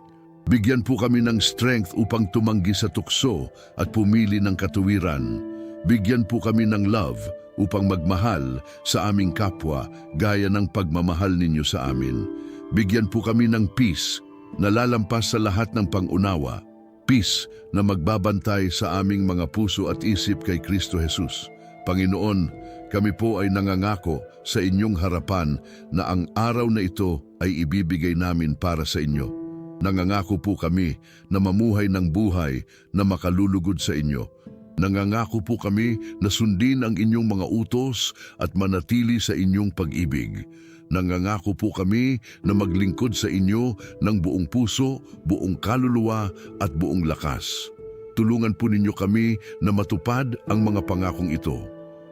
Bigyan po kami ng strength upang tumanggi sa tukso at pumili ng katuwiran. Bigyan po kami ng love upang magmahal sa aming kapwa gaya ng pagmamahal ninyo sa amin. Bigyan po kami ng peace na lalampas sa lahat ng pangunawa, peace na magbabantay sa aming mga puso at isip kay Kristo Jesus. Panginoon, kami po ay nangangako sa inyong harapan na ang araw na ito ay ibibigay namin para sa inyo. Nangangako po kami na mamuhay ng buhay na makalulugod sa inyo. Nangangako po kami na sundin ang inyong mga utos at manatili sa inyong pag-ibig. Nangangako po kami na maglingkod sa inyo ng buong puso, buong kaluluwa at buong lakas. Tulungan po ninyo kami na matupad ang mga pangakong ito.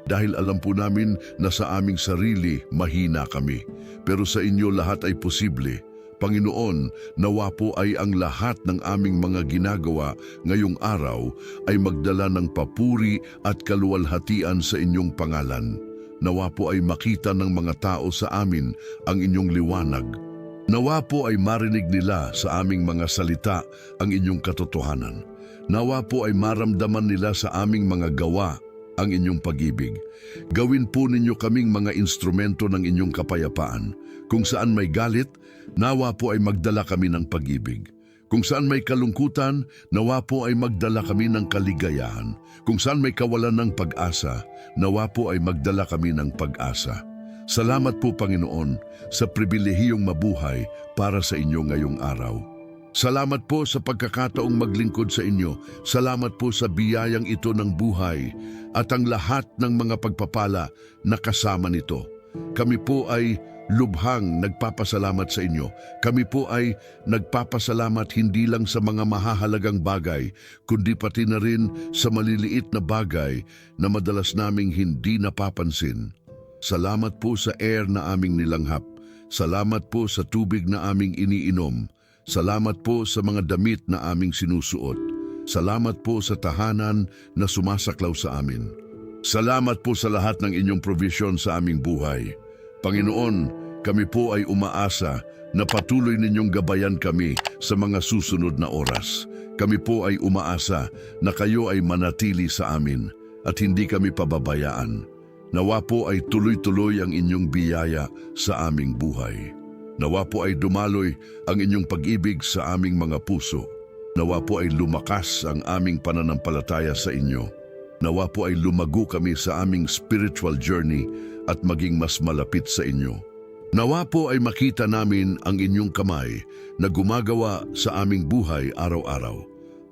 Dahil alam po namin na sa aming sarili mahina kami, pero sa inyo lahat ay posible. Panginoon, nawa po ay ang lahat ng aming mga ginagawa ngayong araw ay magdala ng papuri at kaluwalhatian sa inyong pangalan. Nawa po ay makita ng mga tao sa amin ang inyong liwanag. Nawa po ay marinig nila sa aming mga salita ang inyong katotohanan. Nawa po ay maramdaman nila sa aming mga gawa ang inyong pag-ibig. Gawin po ninyo kaming mga instrumento ng inyong kapayapaan. Kung saan may galit, nawa po ay magdala kami ng pag-ibig. Kung saan may kalungkutan, nawa po ay magdala kami ng kaligayahan. Kung saan may kawalan ng pag-asa, nawa po ay magdala kami ng pag-asa. Salamat po, Panginoon, sa pribilehiyong mabuhay para sa inyo ngayong araw. Salamat po sa pagkakataong maglingkod sa inyo. Salamat po sa biyayang ito ng buhay at ang lahat ng mga pagpapala na kasama nito. Kami po ay lubhang nagpapasalamat sa inyo. Kami po ay nagpapasalamat hindi lang sa mga mahahalagang bagay, kundi pati na rin sa maliliit na bagay na madalas naming hindi napapansin. Salamat po sa air na aming nilanghap. Salamat po sa tubig na aming iniinom. Salamat po sa mga damit na aming sinusuot. Salamat po sa tahanan na sumasaklaw sa amin. Salamat po sa lahat ng inyong provision sa aming buhay. Panginoon, kami po ay umaasa na patuloy ninyong gabayan kami sa mga susunod na oras. Kami po ay umaasa na kayo ay manatili sa amin at hindi kami pababayaan. Nawa po ay tuloy-tuloy ang inyong biyaya sa aming buhay. Nawa po ay dumaloy ang inyong pag-ibig sa aming mga puso. Nawa po ay lumakas ang aming pananampalataya sa inyo. Nawa po ay lumago kami sa aming spiritual journey at maging mas malapit sa inyo. Nawa po ay makita namin ang inyong kamay na gumagawa sa aming buhay araw-araw.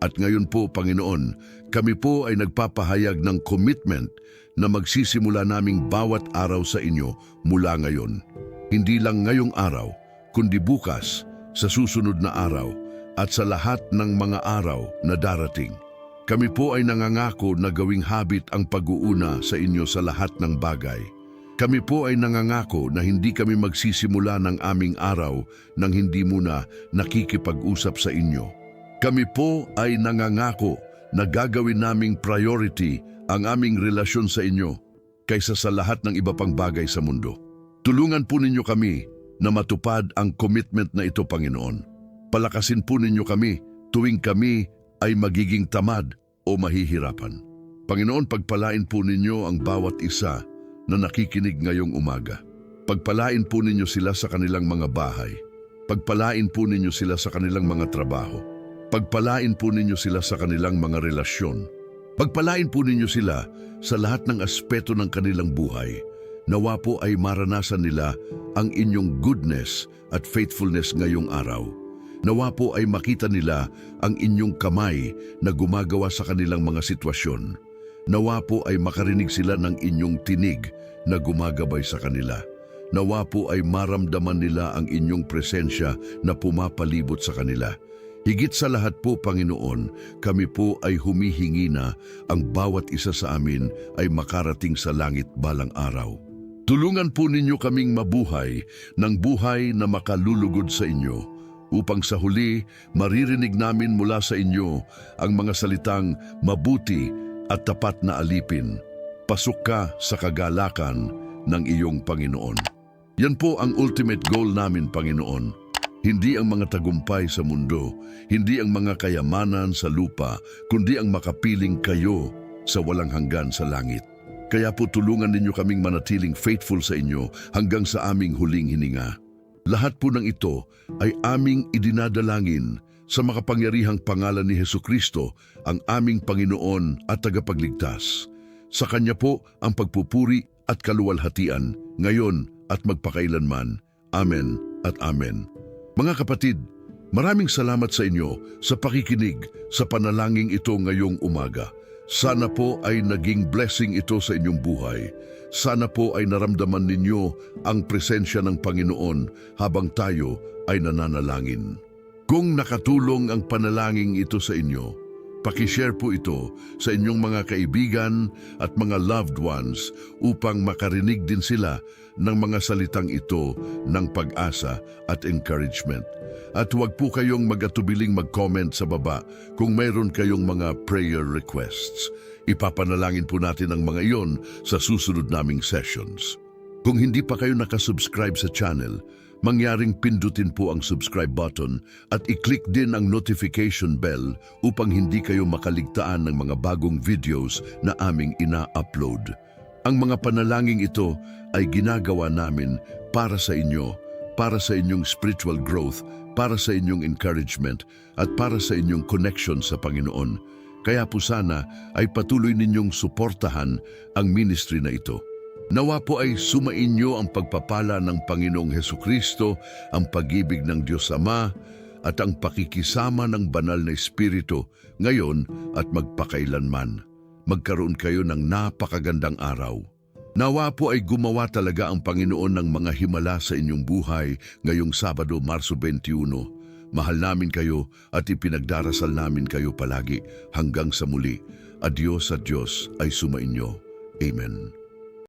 At ngayon po, Panginoon, kami po ay nagpapahayag ng commitment na magsisimula naming bawat araw sa inyo mula ngayon. Hindi lang ngayong araw, kundi bukas, sa susunod na araw, at sa lahat ng mga araw na darating. Kami po ay nangangako na gawing habit ang pag-uuna sa inyo sa lahat ng bagay. Kami po ay nangangako na hindi kami magsisimula ng aming araw nang hindi muna nakikipag-usap sa inyo. Kami po ay nangangako na gagawin naming priority ang aming relasyon sa inyo kaysa sa lahat ng iba pang bagay sa mundo. Tulungan po ninyo kami na matupad ang commitment na ito, Panginoon. Palakasin po ninyo kami tuwing kami ay magiging tamad o mahihirapan. Panginoon, pagpalain po ninyo ang bawat isa na nakikinig ngayong umaga. Pagpalain po ninyo sila sa kanilang mga bahay. Pagpalain po ninyo sila sa kanilang mga trabaho. Pagpalain po ninyo sila sa kanilang mga relasyon. Pagpalain po ninyo sila sa lahat ng aspeto ng kanilang buhay. Nawa po ay maranasan nila ang inyong goodness at faithfulness ngayong araw. Nawa po ay makita nila ang inyong kamay na gumagawa sa kanilang mga sitwasyon. Nawa po ay makarinig sila ng inyong tinig na gumagabay sa kanila. Nawa po ay maramdaman nila ang inyong presensya na pumapalibot sa kanila. Higit sa lahat po, Panginoon, kami po ay humihingi na ang bawat isa sa amin ay makarating sa langit balang araw. Tulungan po ninyo kaming mabuhay ng buhay na makalulugod sa inyo, upang sa huli maririnig namin mula sa inyo ang mga salitang mabuti at tapat na alipin. Pasok ka sa kagalakan ng iyong Panginoon. Yan po ang ultimate goal namin, Panginoon. Hindi ang mga tagumpay sa mundo, hindi ang mga kayamanan sa lupa, kundi ang makapiling kayo sa walang hanggan sa langit. Kaya po tulungan ninyo kaming manatiling faithful sa inyo hanggang sa aming huling hininga. Lahat po ng ito ay aming idinadalangin sa makapangyarihang pangalan ni Hesukristo, ang aming Panginoon at tagapagligtas. Sa Kanya po ang pagpupuri at kaluwalhatian, ngayon at magpakailanman. Amen at Amen. Mga kapatid, maraming salamat sa inyo sa pakikinig sa panalangin ito ngayong umaga. Sana po ay naging blessing ito sa inyong buhay. Sana po ay naramdaman ninyo ang presensya ng Panginoon habang tayo ay nananalangin. Kung nakatulong ang panalangin ito sa inyo, pakishare po ito sa inyong mga kaibigan at mga loved ones upang makarinig din sila ng mga salitang ito ng pag-asa at encouragement. At huwag po kayong mag-atubiling mag-comment sa baba kung mayroon kayong mga prayer requests. Ipapanalangin po natin ang mga iyon sa susunod naming sessions. Kung hindi pa kayo nakasubscribe sa channel, mangyaring pindutin po ang subscribe button at i-click din ang notification bell upang hindi kayo makaligtaan ng mga bagong videos na aming ina-upload. Ang mga panalangin ito ay ginagawa namin para sa inyo, para sa inyong spiritual growth, para sa inyong encouragement at para sa inyong connection sa Panginoon. Kaya po sana ay patuloy ninyong suportahan ang ministry na ito. Nawa po ay sumainyo ang pagpapala ng Panginoong Hesukristo, ang pag-ibig ng Diyos Ama at ang pakikisama ng banal na Espiritu ngayon at magpakailanman. Magkaroon kayo ng napakagandang araw. Nawa po ay gumawa talaga ang Panginoon ng mga himala sa inyong buhay ngayong Sabado, Marso 21. Mahal namin kayo at ipinagdarasal namin kayo palagi hanggang sa muli. Adios at Diyos ay sumainyo. Amen.